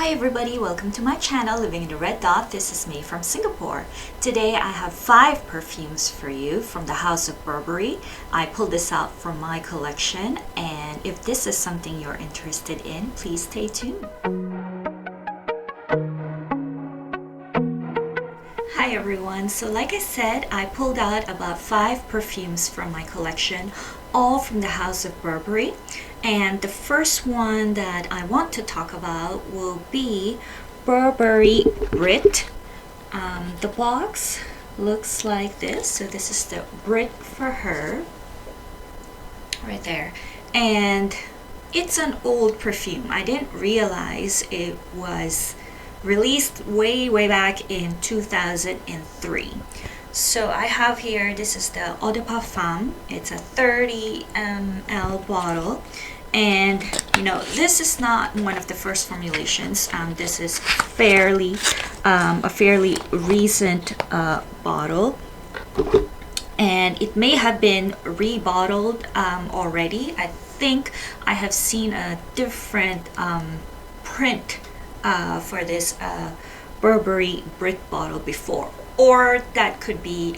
Hi everybody, welcome to my channel Living in the Red Dot. This is me from Singapore. Today I have 5 perfumes for you from the house of Burberry. I pulled this out from my collection, and if this is something you're interested in, please stay tuned. Hi everyone, so like I said, I pulled out about 5 perfumes from my collection, all from the house of Burberry. And the first one that I want to talk about will be Burberry Brit. The box looks like this. So this is the Brit for Her, right there. And it's an old perfume. I didn't realize it was released way back in 2003. So I have here, this is the Eau de Parfum. It's a 30 ml bottle. And you know, this is not one of the first formulations. This is a fairly recent bottle, and it may have been rebottled already. I think I have seen a different print for this Burberry Brit bottle before, or that could be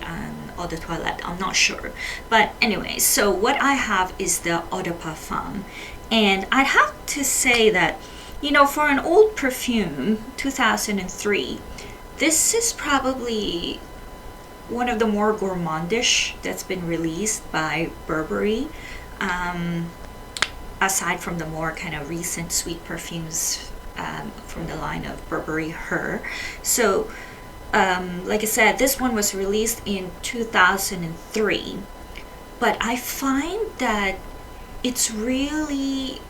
Eau de Toilette, I'm not sure. But anyway, so what I have is the Eau de Parfum, and I'd have to say that, you know, for an old perfume, 2003, this is probably one of the more gourmandish that's been released by Burberry, aside from the more kind of recent sweet perfumes from the line of Burberry Her. So like I said, this one was released in 2003, but I find that it's really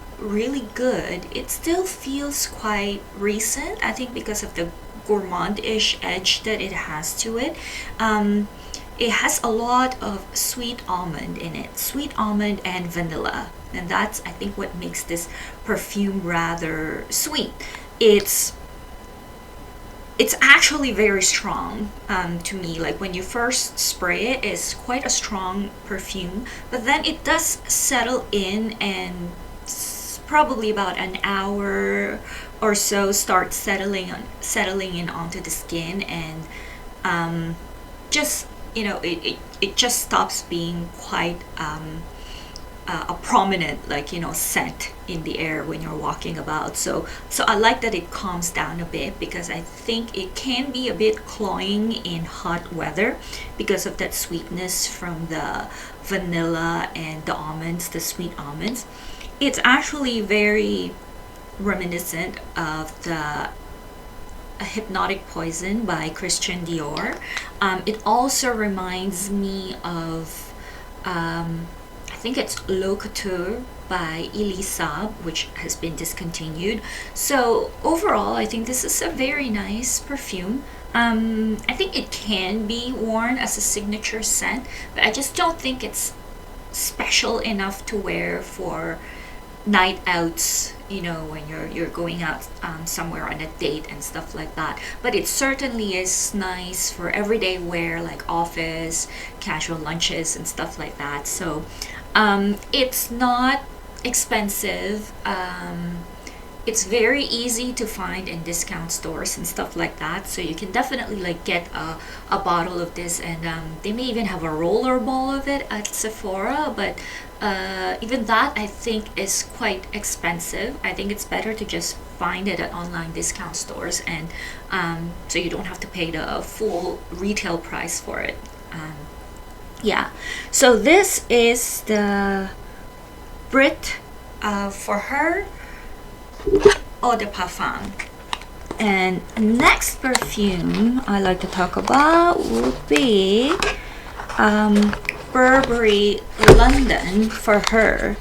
good. It still feels quite recent, I think, because of the gourmandish edge that it has to it. It has a lot of sweet almond in it, sweet almond and vanilla, and that's, I think, what makes this perfume rather sweet. It's actually very strong to me. Like when you first spray it, it's quite a strong perfume, but then it does settle in, and probably about an hour or so starts settling in onto the skin, and just, you know, it just stops being quite a prominent, like, you know, scent in the air when you're walking about. So I like that it calms down a bit, because I think it can be a bit cloying in hot weather because of that sweetness from the vanilla and the almonds, the sweet almonds. It's actually very reminiscent of the Hypnotic Poison by Christian Dior. It also reminds me of I think it's L'Eau Couture by Elisa, which has been discontinued. So overall, I think this is a very nice perfume. I think it can be worn as a signature scent, but I just don't think it's special enough to wear for night outs, you know, when you're going out somewhere on a date and stuff like that. But it certainly is nice for everyday wear, like office, casual lunches and stuff like that. So it's not expensive. It's very easy to find in discount stores and stuff like that, so you can definitely like get a bottle of this, and they may even have a roller ball of it at Sephora, but even that, I think, is quite expensive. I think it's better to just find it at online discount stores, and so you don't have to pay the full retail price for it. Yeah, so this is the Brit for Her Eau de Parfum. And next perfume I like to talk about would be Burberry London for Her.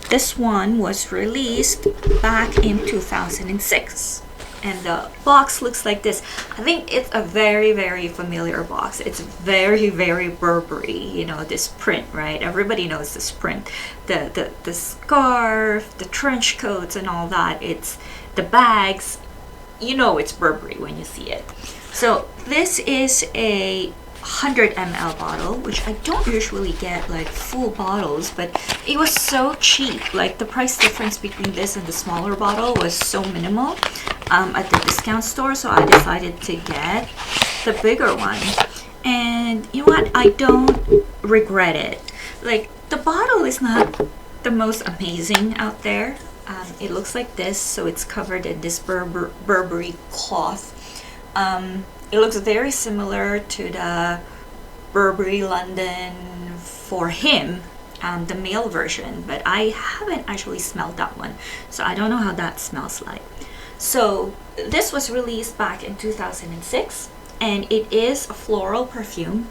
This one was released back in 2006, and the box looks like this. I think it's a very familiar box. It's very Burberry, you know, this print, right? Everybody knows this print. The scarf, the trench coats and all that. It's the bags, you know, it's Burberry when you see it. So this is a 100 ml bottle, which I don't usually get like full bottles, but it was so cheap. Like the price difference between this and the smaller bottle was so minimal at the discount store, so I decided to get the bigger one. And you know what, I don't regret it. Like the bottle is not the most amazing out there. It looks like this, so it's covered in this Burberry cloth. It looks very similar to the Burberry London for him, the male version, but I haven't actually smelled that one, so I don't know how that smells like. So this was released back in 2006, and it is a floral perfume.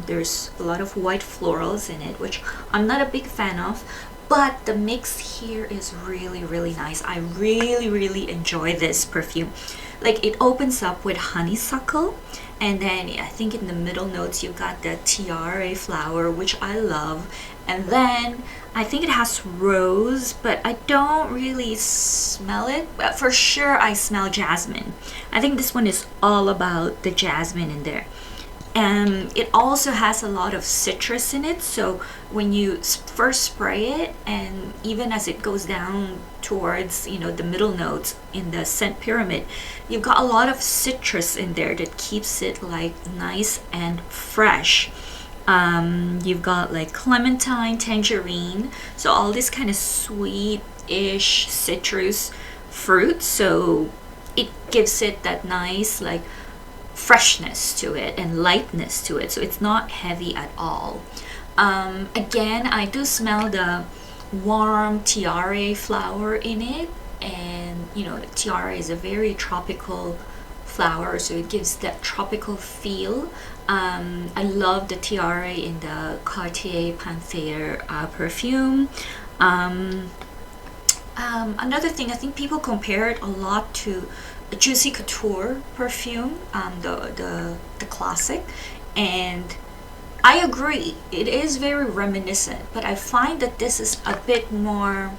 There's a lot of white florals in it, which I'm not a big fan of, but the mix here is really, really nice. I really enjoy this perfume. Like it opens up with honeysuckle, and then I think in the middle notes you've got the tiare flower, which I love, and then I think it has rose, but I don't really smell it. But for sure I smell jasmine. I think this one is all about the jasmine in there. And it also has a lot of citrus in it, so when you first spray it, and even as it goes down towards, you know, the middle notes in the scent pyramid, you've got a lot of citrus in there that keeps it like nice and fresh. You've got like clementine, tangerine, so all this kind of sweet-ish citrus fruit, so it gives it that nice like freshness to it and lightness to it, so it's not heavy at all. Again, I do smell the warm tiare flower in it, and you know, the tiare is a very tropical flower, so it gives that tropical feel. I love the tiare in the Cartier Panthère perfume. Another thing, I think people compare it a lot to a Juicy Couture perfume, the classic, and I agree, it is very reminiscent, but I find that this is a bit more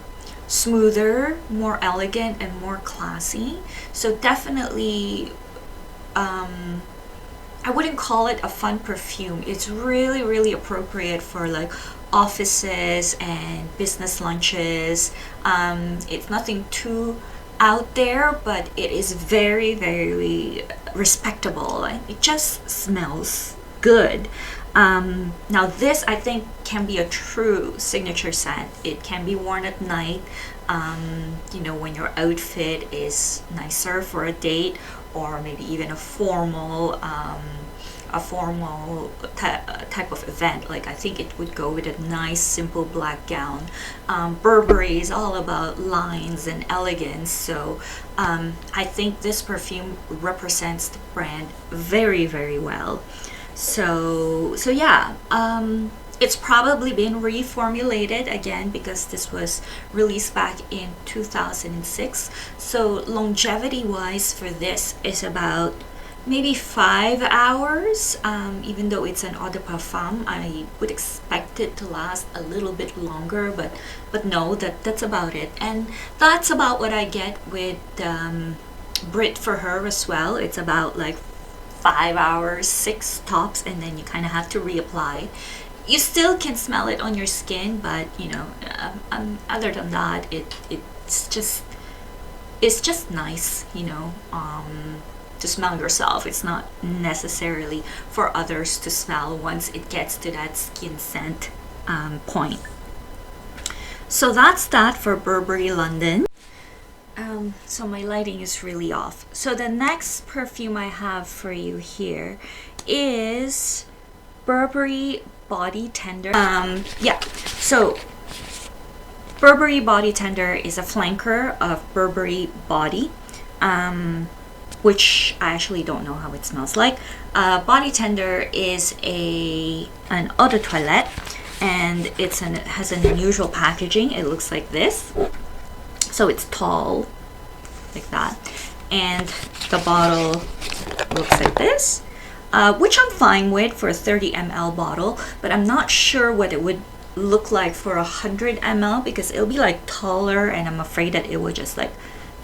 smoother, more elegant, and more classy. So definitely, I wouldn't call it a fun perfume. It's really appropriate for like offices and business lunches. It's nothing too out there, but it is very respectable, and it just smells good. Now this, I think, can be a true signature scent. It can be worn at night, you know, when your outfit is nicer for a date, or maybe even a formal type of event. Like I think it would go with a nice simple black gown. Burberry is all about lines and elegance, so I think this perfume represents the brand very well. So yeah, it's probably been reformulated again because this was released back in 2006. So longevity wise for this is about maybe 5 hours. Even though it's an eau de parfum, I would expect it to last a little bit longer, but no, that's about it. And that's about what I get with Brit for Her as well. It's about like 5 hours, 6 tops, and then you kind of have to reapply. You still can smell it on your skin, but you know, other than that, it's just nice, you know, to smell yourself. It's not necessarily for others to smell once it gets to that skin scent point. So that's that for Burberry London. So my lighting is really off. So the next perfume I have for you here is Burberry Body Tender. Yeah, so Burberry Body Tender is a flanker of Burberry Body, which I actually don't know how it smells like. Body Tender is an eau de toilette, and it has an unusual packaging. It looks like this. So it's tall, like that, and the bottle looks like this, which I'm fine with for a 30 ml bottle, but I'm not sure what it would look like for 100 ml because it'll be like taller, and I'm afraid that it would just like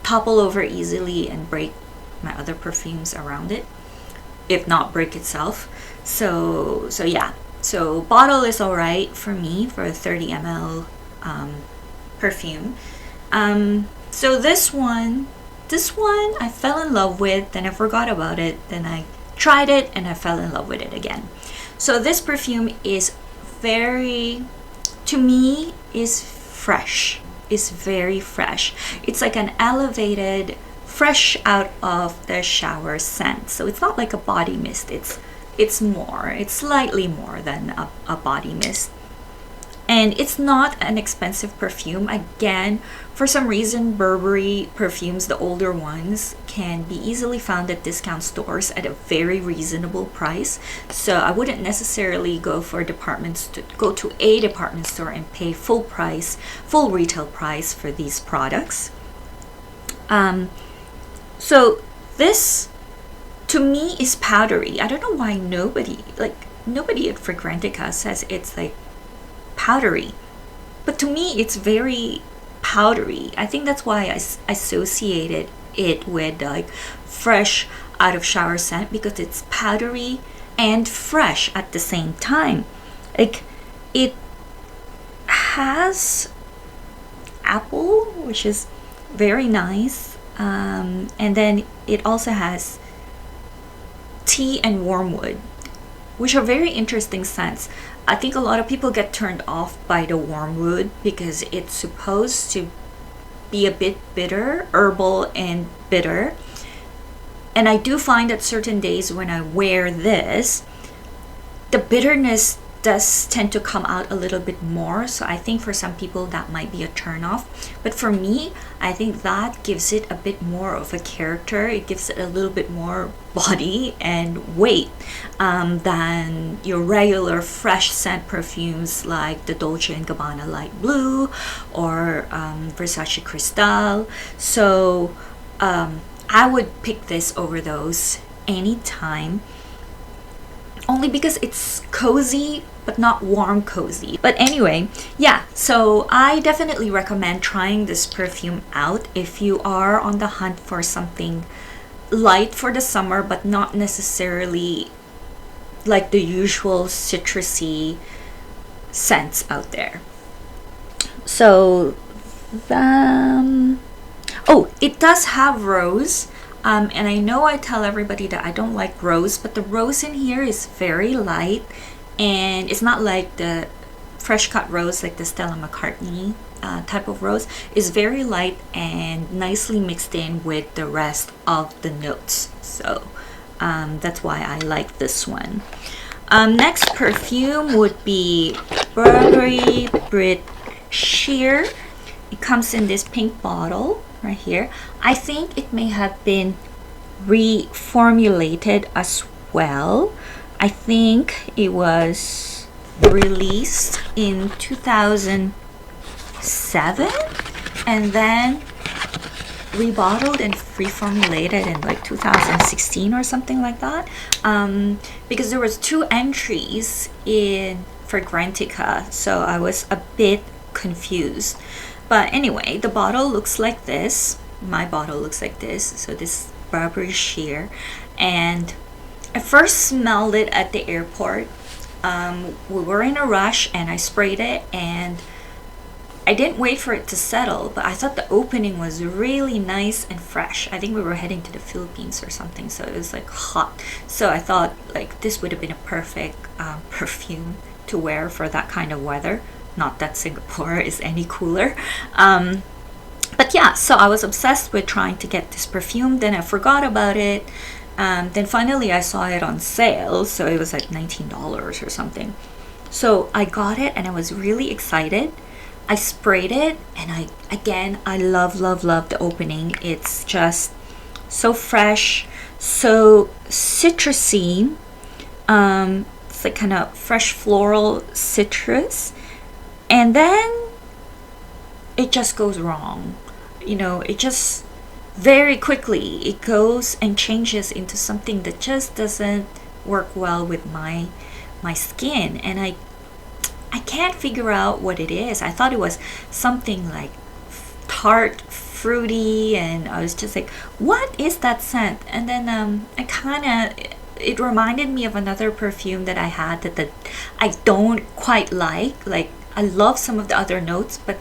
topple over easily and break my other perfumes around it. if not brick itself. So yeah, so bottle is all right for me for a 30 ml perfume. So this one I fell in love with, then I forgot about it, then I tried it and I fell in love with it again. So this perfume is very, to me, is fresh. It's very fresh. It's like an elevated, fresh out of the shower scent. So it's not like a body mist. It's slightly more than a body mist. And it's not an expensive perfume. Again, for some reason, Burberry perfumes, the older ones, can be easily found at discount stores at a very reasonable price. So I wouldn't necessarily go to a department store and pay full retail price for these products. So this, to me, is powdery. I don't know why nobody at Fragrantica says it's like powdery, but to me it's very powdery. I think that's why I associated it with like fresh out of shower scent, because it's powdery and fresh at the same time. Like, it has apple, which is very nice, and then it also has tea and wormwood, which are very interesting scents. I think a lot of people get turned off by the wormwood because it's supposed to be a bit bitter, herbal and bitter. And I do find that certain days when I wear this, the bitterness does tend to come out a little bit more. So I think for some people that might be a turn off. But for me, I think that gives it a bit more of a character. It gives it a little bit more body and weight than your regular fresh scent perfumes like the Dolce & Gabbana Light Blue or Versace Cristal. So I would pick this over those anytime, only because it's cozy but not warm cozy. But anyway, yeah, so I definitely recommend trying this perfume out if you are on the hunt for something light for the summer but not necessarily like the usual citrusy scents out there. So oh, it does have rose. And I know I tell everybody that I don't like rose, but the rose in here is very light, and it's not like the fresh cut rose like the Stella McCartney type of rose. Is very light and nicely mixed in with the rest of the notes. So that's why I like this one. Next perfume would be Burberry Brit Sheer. It comes in this pink bottle right here. I think it may have been reformulated as well. I think it was released in 2007 and then rebottled and reformulated in like 2016 or something like that, because there was 2 entries in Fragrantica, so I was a bit confused. But anyway, the bottle looks like this. My bottle looks like this. So this Burberry Sheer. And I first smelled it at the airport. We were in a rush and I sprayed it and I didn't wait for it to settle, but I thought the opening was really nice and fresh. I think we were heading to the Philippines or something, so it was like hot. So I thought like this would have been a perfect perfume to wear for that kind of weather. Not that Singapore is any cooler. But yeah, so I was obsessed with trying to get this perfume. Then I forgot about it. Then finally I saw it on sale. So it was like $19 or something. So I got it and I was really excited. I sprayed it and I love the opening. It's just so fresh, so citrusy. It's like kind of fresh floral citrus. And then it just goes wrong. You know, it just very quickly it goes and changes into something that just doesn't work well with my skin, and I can't figure out what it is. I thought it was something like tart, fruity, and I was just like, what is that scent? And then I kind of it reminded me of another perfume that I had that I don't quite like. Like, I love some of the other notes, but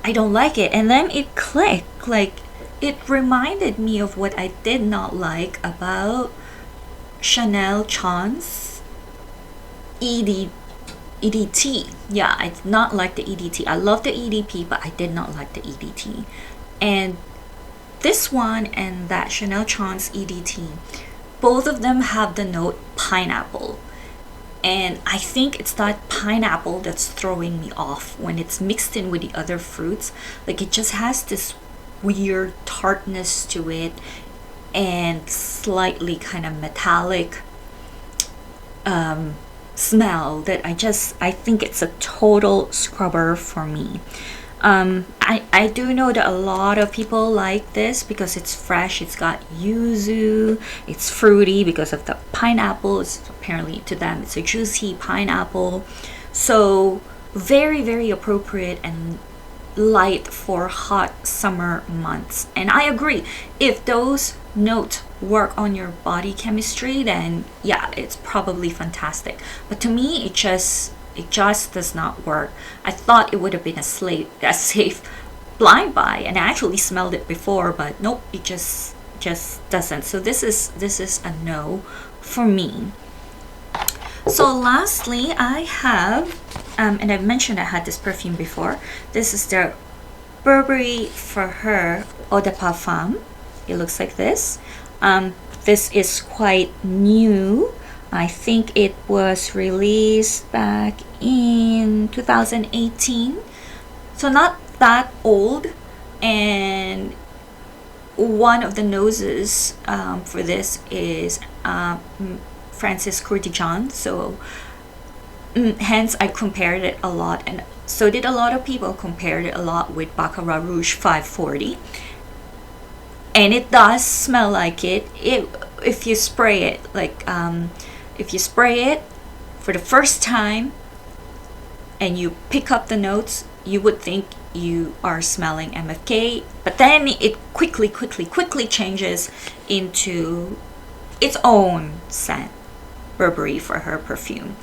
I don't like it. And then it clicked. Like, it reminded me of what I did not like about Chanel Chance EDT. Yeah, I did not like the EDT. I love the EDP, but I did not like the EDT. And this one and that Chanel Chance EDT, both of them have the note pineapple. And I think it's that pineapple that's throwing me off when it's mixed in with the other fruits. Like, it just has this weird tartness to it and slightly kind of metallic smell that I think it's a total scrubber for me. I do know that a lot of people like this because it's fresh. It's got yuzu. It's fruity because of the pineapple. It's apparently, to them, it's a juicy pineapple. So very, very appropriate and light for hot summer months. And I agree, if those notes work on your body chemistry, then yeah, it's probably fantastic. But to me, it just does not work. I thought it would have been a safe blind buy, and I actually smelled it before, but nope, it just doesn't. So this is a no for me. So lastly, I have and I've mentioned I had this perfume before. This is the Burberry Her Eau de Parfum. It looks like this. This is quite new. I think it was released back in 2018, so not that old. And one of the noses for this is Francis Courtijan, so hence I compared it a lot, and so did a lot of people. Compared it a lot with Baccarat Rouge 540, and it does smell like it. If you spray it, like if you spray it for the first time and you pick up the notes, you would think you are smelling MFK, but then it quickly changes into its own scent, Burberry Her perfume,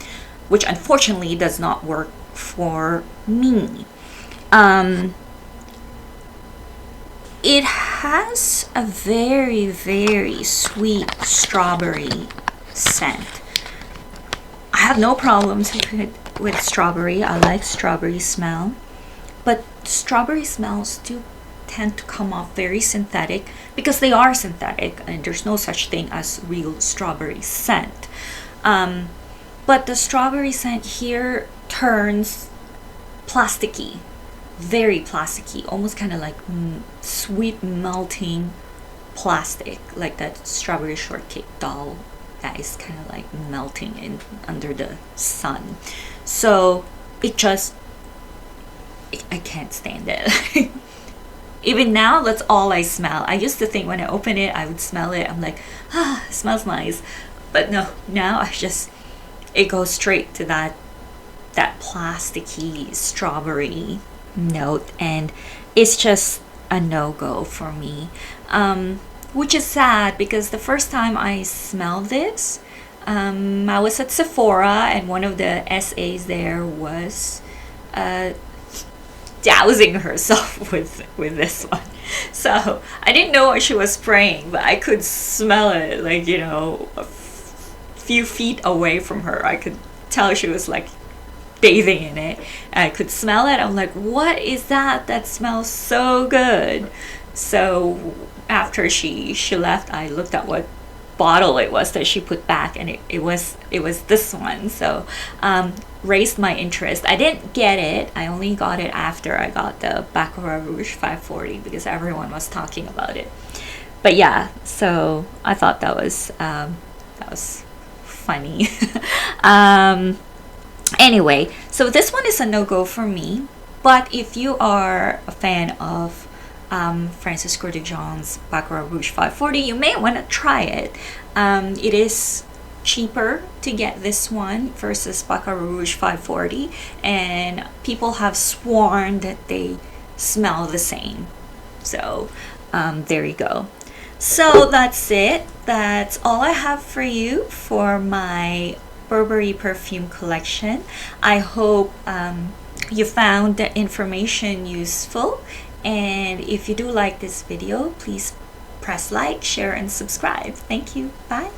which unfortunately does not work for me. It has a very, very sweet strawberry scent. I have no problems with strawberry. I like strawberry smell, but strawberry smells do tend to come off very synthetic because they are synthetic, and there's no such thing as real strawberry scent. But the strawberry scent here turns plasticky, very plasticky, almost kind of like sweet melting plastic, like that strawberry shortcake doll that is kind of like melting in under the sun. So I can't stand it. Even now, that's all I smell. I used to think when I open it, I would smell it. I'm like, it smells nice. But no, now it goes straight to that plasticky strawberry note, and it's just a no-go for me. Which is sad because the first time I smelled this, I was at Sephora, and one of the SAs there was dousing herself with this one. So I didn't know what she was spraying, but I could smell it, like, a few feet away from her. I could tell she was like bathing in it. I could smell it. I'm like, what is that? That smells so good. So after she left, I looked at what bottle it was that she put back, and it was this one. So raised my interest. I didn't get it. I only got it after I got the Baccarat Rouge 540 because everyone was talking about it. But yeah, so I thought that was funny. Anyway, so this one is a no-go for me. But if you are a fan of Francis Courtijan's Baccarat Rouge 540, you may want to try it. It is cheaper to get this one versus Baccarat Rouge 540, and people have sworn that they smell the same. So there you go. So that's it. That's all I have for you for my Burberry perfume collection. I hope you found the information useful. And if you do like this video, please press like, share, and subscribe. Thank you. Bye.